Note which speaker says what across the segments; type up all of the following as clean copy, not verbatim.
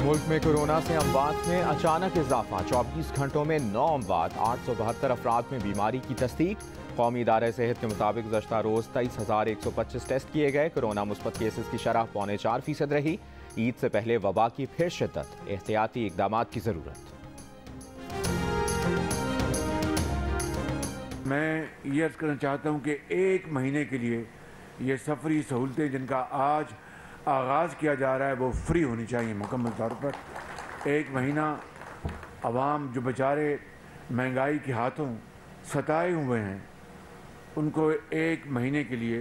Speaker 1: मुल्क में कोरोना से अमवात में अचानक इजाफा, 24 घंटों में 9 अमवात, 872 अफराद में बीमारी की तस्दीक। कौमी इदारे सेहत के मुताबिक गुज़श्ता रोज़ 23,125 टेस्ट किए गए। कोरोना मुस्बत केसेस की शरह 4.25% रही। ईद से पहले वबा की फिर शिद्दत, एहतियाती इकदाम की ज़रूरत।
Speaker 2: मैं ये अर्ज़ करना चाहता हूँ कि एक महीने के लिए ये सफरी सहूलतें जिनका आज आगाज़ किया जा रहा है वो फ्री होनी चाहिए मुकम्मल तौर पर। एक महीना अवाम जो बेचारे महंगाई के हाथों सताए हुए हैं उनको एक महीने के लिए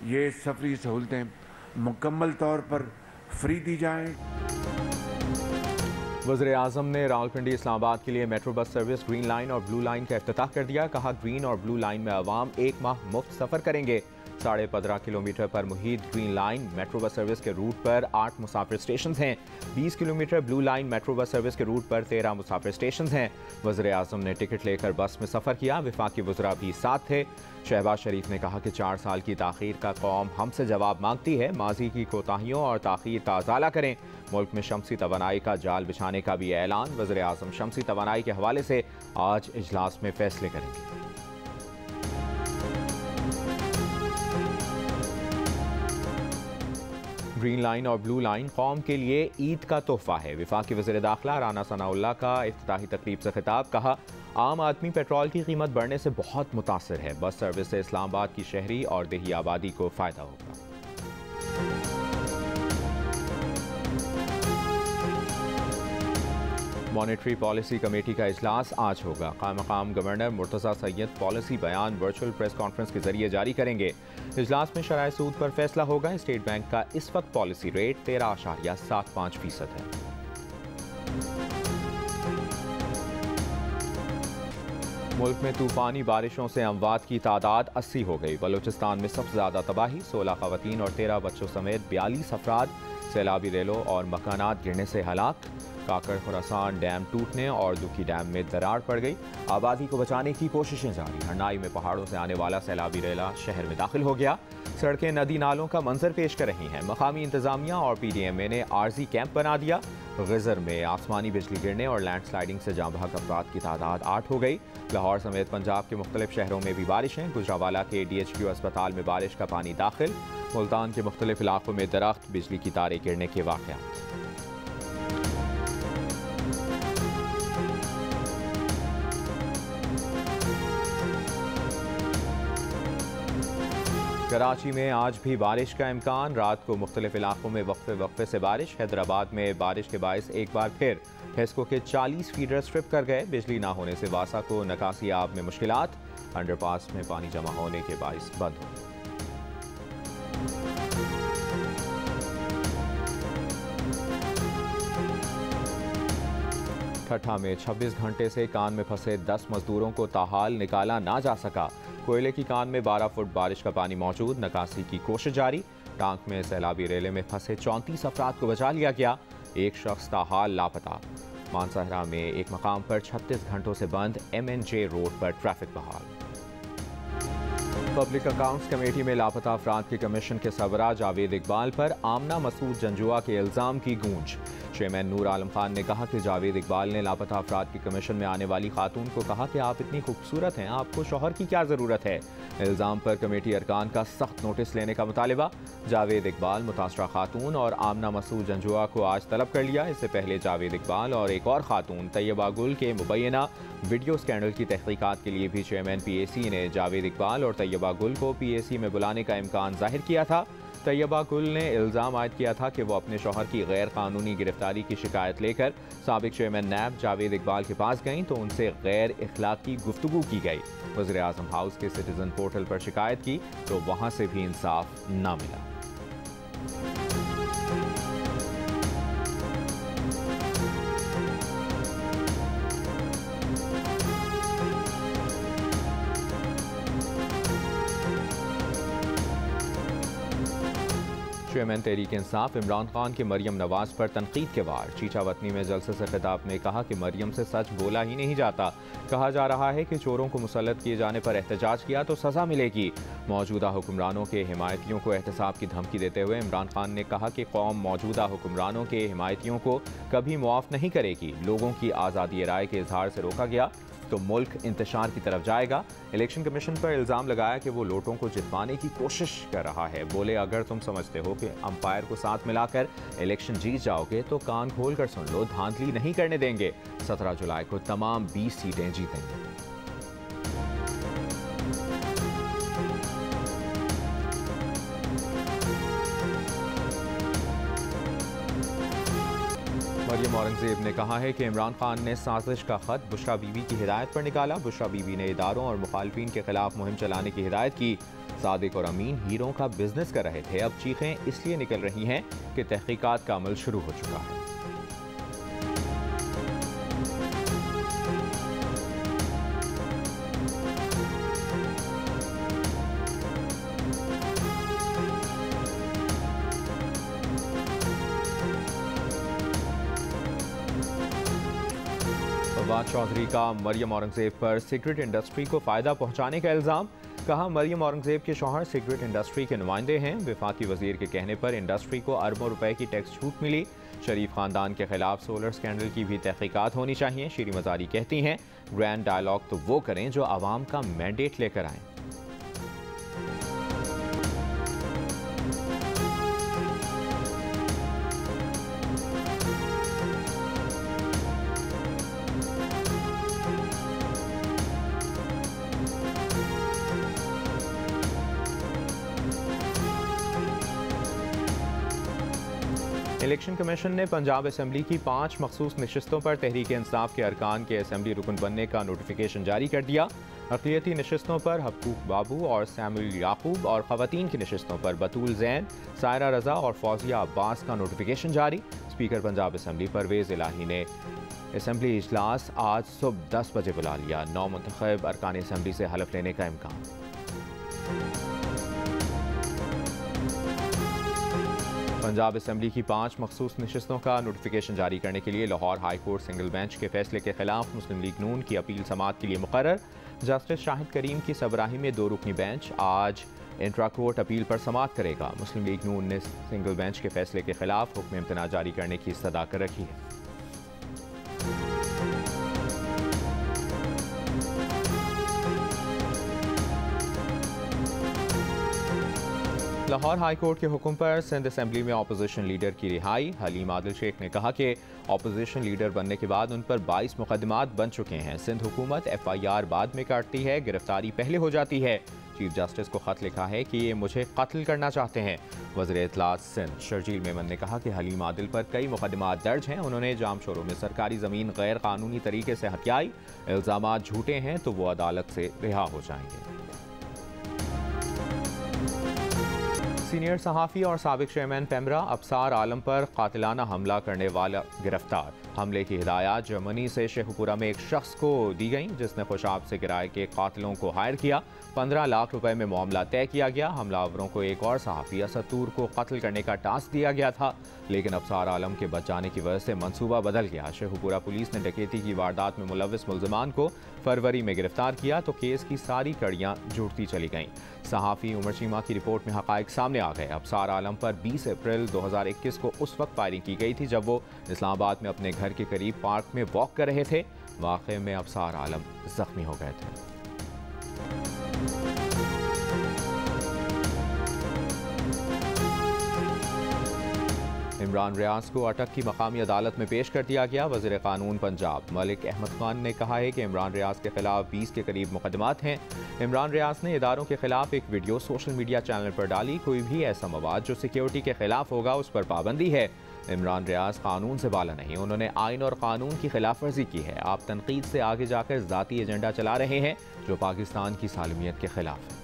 Speaker 2: ये सफरी सहूलतें मुकम्मल तौर पर फ्री दी जाएँ।
Speaker 1: वज़ीर-ए-आज़म ने रावलपिंडी इस्लामाबाद के लिए metro bus service green line और ब्लू लाइन का इफ्तिताह कर दिया। कहा, ग्रीन और ब्लू लाइन में अवाम 1 माह मुफ्त सफ़र करेंगे। 15.5 किलोमीटर पर मुहित green line metro bus service के रूट पर 8 मुसाफिर स्टेशन हैं। 20 kilometre blue line metro bus service के रूट पर 13 मुसाफिर स्टेशन हैं। वज़ीर-ए-आज़म ने टिकट लेकर बस में सफ़र किया। वफाकी वज़रा भी साथ थे। शहबाज शरीफ ने कहा कि 4 साल की ताख़ीर का कौम हमसे जवाब मांगती है। माजी की कोताहियों और ताख़ीर का अज़ाला करें। मुल्क में शमसी तवानाई का जाल बिछाने का भी ऐलान। वज़ीर-ए-आज़म शमसी तवानाई के हवाले से आज इजलास में फैसले करेंगे। ग्रीन लाइन और ब्लू लाइन कौम के लिए ईद का तोहफा है। वफाकी वज़ीर दाखिला राना सनाउल्लाह का इफ्तिताही तकरीब से खिताब। कहा, आम आदमी पेट्रोल की कीमत बढ़ने से बहुत मुतासर है। बस सर्विस से इस्लामाबाद की शहरी और देही आबादी को फ़ायदा होगा। मॉनेटरी पॉलिसी कमेटी का इजलास आज होगा। क़ायम-मक़ाम गवर्नर मुर्तज़ा सैयद पॉलिसी बयान वर्चुअल प्रेस कॉन्फ्रेंस के जरिए जारी करेंगे। इजलास में शराय सूद पर फैसला होगा। स्टेट बैंक का इस वक्त पॉलिसी रेट 13.75% है। मुल्क में तूफानी बारिशों से अमवात की तादाद 80 हो गई। बलूचिस्तान में सबसे ज़्यादा तबाही, 16 ख़वातीन और 13 बच्चों समेत 42 अफराद सैलाबी रेलों और मकानात गिरने से हलाक। काकड़ खुरासान डैम टूटने और दुखी डैम में दरार पड़ गई। आबादी को बचाने की कोशिशें जारी। हरनाई में पहाड़ों से आने वाला सैलाबी रेला शहर में दाखिल हो गया। सड़कें नदी नालों का मंजर पेश कर रही हैं। मकामी इंतजामिया और PDMA ने आर्जी कैंप बना दिया। ग़ज़र में आसमानी बिजली गिरने और लैंडस्लाइडिंग से जाँ बहक अफराद की तादाद 8 हो गई। लाहौर समेत पंजाब के मुख्तलिफ शहरों में भी बारिशें। गुजरावाला के DHQ अस्पताल में बारिश का पानी दाखिल। मुल्तान के मुख्तलिफ इलाकों में दरख्त, बिजली की तारें गिरने के वाक़यात। कराची में आज भी बारिश का इम्कान। रात को मुख्तलिफ इलाकों में वक्फे वक्फे से बारिश। हैदराबाद में बारिश के बायस एक बार फिर हेस्को के 40 फीडर स्ट्रिप कर गए। बिजली ना होने से वासा को नकासी आब में मुश्किलात। अंडरपास में पानी जमा होने के बायस बंद हो गए। ठट्ठा में 26 घंटे से कान में फंसे 10 मजदूरों को ताहाल निकाला ना जा सका। कोयले की कान में 12 फुट बारिश का पानी मौजूद। निकासी की कोशिश जारी। टांक में सैलाबी रेले में फंसे 34 अफराद को बचा लिया गया। एक शख्स ताहाल लापता। मानसहरा में एक मकाम पर 36 घंटों से बंद MNJ रोड पर ट्रैफिक बहाल। पब्लिक अकाउंट्स कमेटी में लापता अफराद के कमीशन के सरबराह जावेद इकबाल पर आमना मसूद जंजुआ के इल्ज़ाम की गूंज। चेयरमैन नूर आलम खान ने कहा कि जावेद इकबाल ने लापता अफराद के कमीशन में आने वाली खातून को कहा कि आप इतनी खूबसूरत हैं, आपको शौहर की क्या ज़रूरत है। इल्ज़ाम पर कमेटी अरकान का सख्त नोटिस लेने का मुतालिबा। जावेद इकबाल, मुतासरा खातून और आमना मसूद जंजुआ को आज तलब कर लिया। इससे पहले जावेद इकबाल और एक और खातून तैयबा गुल के मुबैना वीडियो स्कैंडल की तहकीकात के लिए भी चेयरमैन PAC ने जावेद इकबाल और तैयबा गुल को PAC में बुलाने का इम्कान जाहिर किया था। तैयबा गुल ने इल्ज़ाम आयद किया था कि वो अपने शौहर की गैर कानूनी गिरफ्तारी की शिकायत लेकर साबिक चेयरमैन NAB जावेद इकबाल के पास गईं तो उनसे गैर इखलाकी गुफ्तगू की गई। वज़ीर-ए-आज़म हाउस के सिटीजन पोर्टल पर शिकायत की तो वहाँ से भी इंसाफ न मिला। चेयरमैन तहरीक इंसाफ इमरान खान के मरियम नवाज पर तनकीद के वार। चीचावतनी में जलसे से खिताब में कहा कि मरियम से सच बोला ही नहीं जाता। कहा जा रहा है कि चोरों को मुसल्लत किए जाने पर एहतजाज किया तो सजा मिलेगी। मौजूदा हुक्मरानों के हिमायतियों को एहतसाब की धमकी देते हुए इमरान खान ने कहा कि कौम मौजूदा हुक्मरानों के हिमायतियों को कभी मुआफ नहीं करेगी। लोगों की आज़ादी राय के इजहार से रोका गया तो मुल्क इंतशार की तरफ जाएगा। इलेक्शन कमीशन पर इल्ज़ाम लगाया कि वो वोटों को जितवाने की कोशिश कर रहा है। बोले, अगर तुम समझते हो कि अंपायर को साथ मिलाकर इलेक्शन जीत जाओगे तो कान खोल कर सुन लो, धांधली नहीं करने देंगे। 17 जुलाई को तमाम 20 सीटें जीतेंगे। मरियम औरंगजेब ने कहा है कि इमरान खान ने साजिश का खत बुशरा बीबी की हिदायत पर निकाला। बुशरा बीबी ने इदारों और मुखालफिन के खिलाफ मुहिम चलाने की हिदायत की। सादिक और अमीन हीरों का बिजनेस कर रहे थे, अब चीखें इसलिए निकल रही हैं कि तहकीकात का अमल शुरू हो चुका है। फवाद चौधरी का मरियम औरंगजेब पर सिगरेट इंडस्ट्री को फायदा पहुंचाने का इल्जाम। कहा, मरियम औरंगजेब के शौहर सिगरेट इंडस्ट्री के नुमाइंदे हैं। वफाकी वजीर के कहने पर इंडस्ट्री को अरबों रुपए की टैक्स छूट मिली। शरीफ खानदान के खिलाफ सोलर स्कैंडल की भी तहकीकात होनी चाहिए। शीरी मजारी कहती हैं, ग्रैंड डायलॉग तो वो करें जो आवाम का मैंडेट लेकर आएँ। इलेक्शन कमीशन ने पंजाब असम्बली की 5 मखसूस नशिस्तों पर तहरीक इंसाफ के अरकान के असम्बली रुकन बनने का नोटिफिकेशन जारी कर दिया। अक़लियती नशिस्तों पर हकूक बाबू और सैमुल याकूब और ख़वातीन की नशिस्तों पर बतूल जैन, सायरा रजा और फौजिया अब्बास का नोटिफिकेशन जारी। स्पीकर पंजाब असम्बली परवेज़ इलाही ने असम्बली इजलास आज सुबह 10 बजे बुला लिया। नौ मुंतखब अरकान असम्बली से हलफ लेने का इम्कान। पंजाब असम्बली की 5 मखसूस नशिस्तों का नोटिफिकेशन जारी करने के लिए Lahore high court single bench के फैसले के खिलाफ मुस्लिम लीग नून की अपील समाअत के लिए मुकर्रर। जस्टिस शाहिद करीम की सबराही में 2 रुकनी बेंच आज इंट्रा कोर्ट अपील पर समाअत करेगा। मुस्लिम लीग नून ने सिंगल बेंच के फैसले के खिलाफ हुक्म इम्तना जारी करने की इस्तदा कर रखी है। लाहौर हाई कोर्ट के हुक्म पर सिंध असम्बली में अपोजिशन लीडर की रिहाई। हलीम आदिल शेख ने कहा कि अपोजिशन लीडर बनने के बाद उन पर 22 मुकदमात बन चुके हैं। सिंध हुकूमत FIR बाद में काटती है, गिरफ्तारी पहले हो जाती है। चीफ जस्टिस को खत लिखा है कि ये मुझे कत्ल करना चाहते हैं। वज़ीर इत्तलात सिंध शर्जील मेमन ने कहा कि हलीम आदिल पर कई मुकदमात दर्ज हैं। उन्होंने जाम शोरों में सरकारी ज़मीन गैर कानूनी तरीके से हथियाई। इल्ज़ामात झूठे हैं तो वो अदालत से रिहा हो जाएंगे। सीनियर सहाफ़ी और साबिक चेयरमैन पेमरा अबसार आलम पर कातिलाना हमला करने वाला गिरफ्तार। हमले की हिदायत जर्मनी से शेखुपुरा में एक शख्स को दी गई, जिसने खुशाब से किराए के कातिलों को हायर किया। 15 लाख रुपए में मामला तय किया गया। हमलावरों को एक और सहाफ़ी असद तूर को कत्ल करने का टास्क दिया गया था, लेकिन अबसार आलम के बच जाने की वजह से मंसूबा बदल गया। शेखुपुरा पुलिस ने डकैती की वारदात में मुलविस मुल्ज़िमान को फरवरी में गिरफ्तार किया तो केस की सारी कड़ियाँ जुड़ती चली गईं। सहाफ़ी उमर चीमा की रिपोर्ट में हक़ाइक़ सामने आ गए। अबसार आलम पर 20 अप्रैल 2021 को उस वक्त फायरिंग की गई थी जब वो इस्लामाबाद में अपने घर के करीब पार्क में वॉक कर रहे थे। वाक़े में अबसार आलम जख्मी हो गए थे। इमरान रियाज को अटक की मकामी अदालत में पेश कर दिया गया। वज़ीर कानून पंजाब मलिक अहमद खान ने कहा है कि इमरान रियाज के खिलाफ 20 के करीब मुकदमात हैं। इमरान रियाज ने इदारों के खिलाफ एक वीडियो सोशल मीडिया चैनल पर डाली। कोई भी ऐसा मवाद जो सिक्योरिटी के खिलाफ होगा उस पर पाबंदी है। इमरान रियाज कानून से बाला नहीं, उन्होंने आइन और कानून की खिलाफ वर्जी की है। आप तनकीद से आगे जाकर ज़ाती एजेंडा चला रहे हैं जो पाकिस्तान की सालमियत के खिलाफ है।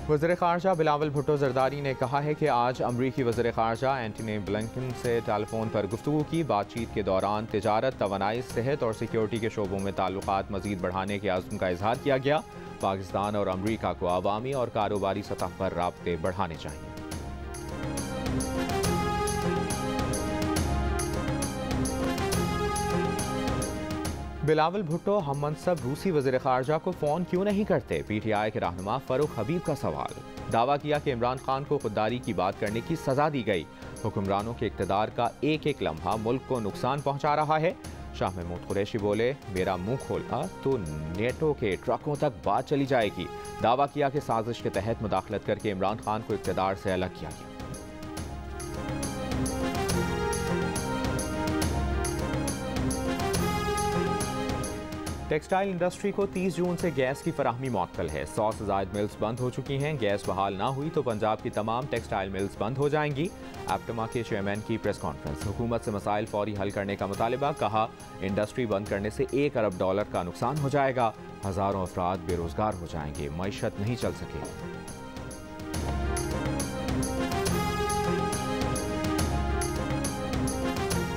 Speaker 1: वज़ीर ख़ारजा बिलावल भुट्टो ज़रदारी ने कहा है कि आज अमरीकी वज़ीर ख़ारजा एंटनी ब्लिंकन से टेलीफोन पर गुफ्तगू की। बातचीत के दौरान तिजारत, तवानाई, सेहत और सिक्योरिटी के शोबों में ताल्लुकात मज़ीद बढ़ाने के आज़म का इजहार किया गया। पाकिस्तान और अमरीका को अवामी और कारोबारी सतह पर राब्ते बढ़ाने चाहिए। बिलावल भुट्टो हम मनसब रूसी वज़ीर ख़ारजा को फ़ोन क्यों नहीं करते? PTI के रहनुमा फ़ारूक हबीब का सवाल। दावा किया कि इमरान खान को खुददारी की बात करने की सज़ा दी गई। हुक्मरानों के इक़्तिदार का एक एक लम्हा मुल्क को नुकसान पहुँचा रहा है। शाह महमूद कुरैशी बोले, मेरा मुंह खोला तो नेटो के ट्रकों तक बात चली जाएगी। दावा किया कि साजिश के तहत मुदाखलत करके इमरान खान को इक़्तिदार से अलग किया गया। टेक्सटाइल इंडस्ट्री को 30 जून से गैस की फराहमी मुअत्तल है। 100 से ज़ायद मिल्स बंद हो चुकी हैं। गैस बहाल ना हुई तो पंजाब की तमाम टेक्सटाइल मिल्स बंद हो जाएंगी। एप्टमा के चेयरमैन की प्रेस कॉन्फ्रेंस। हुकूमत से मसाइल फौरी हल करने का मुतालिबा। कहा, इंडस्ट्री बंद करने से $1 अरब का नुकसान हो जाएगा। हज़ारों अफराद बेरोजगार हो जाएंगे। मईशत नहीं चल सकेगी।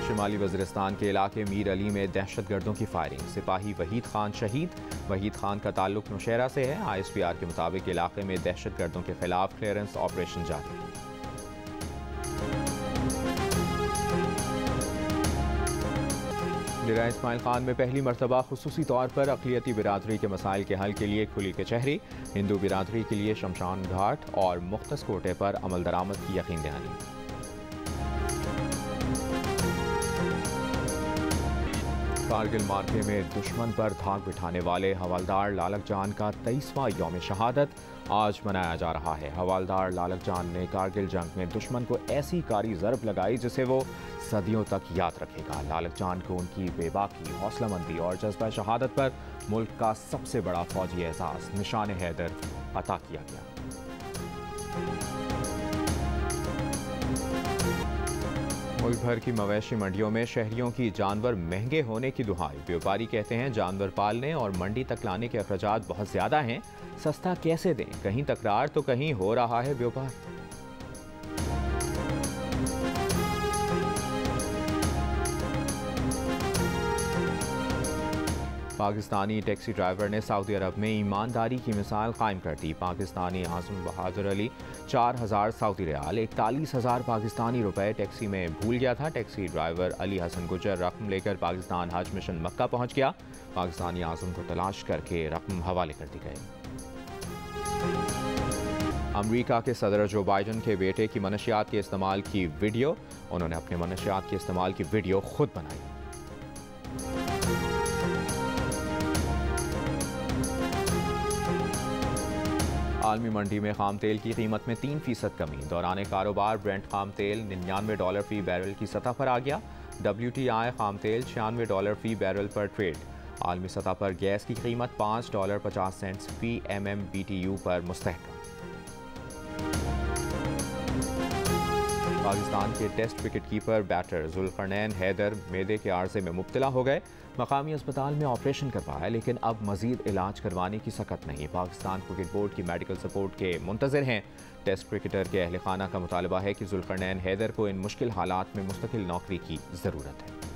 Speaker 1: शुमाली वज़ीरिस्तान के इलाके मीर अली में दहशतगर्दों की फायरिंग। सिपाही वहीद खान शहीद। वहीद खान का ताल्लुक नौशहरा से है। ISPR के मुताबिक इलाके में दहशतगर्दों के खिलाफ क्लियरेंस ऑपरेशन जारी। डेरा इस्माइल खान में पहली मरतबा खुसूसी तौर पर अक़लियती बिरादरी के मसाइल के हल के लिए खुली कचहरी। हिंदू बिरादरी के लिए शमशान घाट और मुख्तस कोटे पर अमल दरामद की यकीन दहानी। कारगिल मार्के में दुश्मन पर धाक बिठाने वाले हवालदार लालक जान का 23वां यौम शहादत आज मनाया जा रहा है। हवालदार लालक जान ने कारगिल जंग में दुश्मन को ऐसी कारी ज़रब लगाई जिसे वो सदियों तक याद रखेगा। लालक जान को उनकी बेबाकी, हौसलामंदी और जज्बा शहादत पर मुल्क का सबसे बड़ा फौजी एहसास निशान हैदर अता किया गया। मुल्क भर की मवेशी मंडियों में शहरियों की जानवर महंगे होने की दुहाई। व्यापारी कहते हैं जानवर पालने और मंडी तक लाने के अखराजात बहुत ज़्यादा हैं, सस्ता कैसे दें? कहीं तकरार तो कहीं हो रहा है व्यापार। पाकिस्तानी टैक्सी ड्राइवर ने सऊदी अरब में ईमानदारी की मिसाल कायम कर दी। पाकिस्तानी आज़म बहादुर अली 4000 सऊदी रियाल 41,000 पाकिस्तानी रुपए टैक्सी में भूल गया था। टैक्सी ड्राइवर अली हसन गुजर रकम लेकर पाकिस्तान हज मिशन मक्का पहुंच गया। पाकिस्तानी आज़म को तलाश करके रकम हवाले कर दी गई। अमरीका के सदर जो बाइडन के बेटे की मनशियात के इस्तेमाल की वीडियो। उन्होंने अपने मनशियात के इस्तेमाल की वीडियो खुद बनाई। आलमी मंडी में खाम तेल की कीमत में 3% कमी। दौरान कारोबार ब्रेंट खाम तेल $99 फी बैरल की सतह पर आ गया। WTI खाम तेल $96 फी बैरल पर ट्रेड। आलमी सतह पर गैस की कीमत $5.50 फी MMBTU पर मुस्तहकम। पाकिस्तान के test wicket keeper batter Zulqarnain Haider मैदे के आर्जे में मुब्तला हो गए। मकामी अस्पताल में ऑपरेशन करवाया लेकिन अब मजीद इलाज करवाने की सकत नहीं। पाकिस्तान क्रिकेट बोर्ड की मेडिकल सपोर्ट के मुंतज़िर हैं। टेस्ट क्रिकेटर के अहल खाना का मुतालबा है कि जुल्करनैन हैदर को इन मुश्किल हालात में मुस्तकिल नौकरी की ज़रूरत है।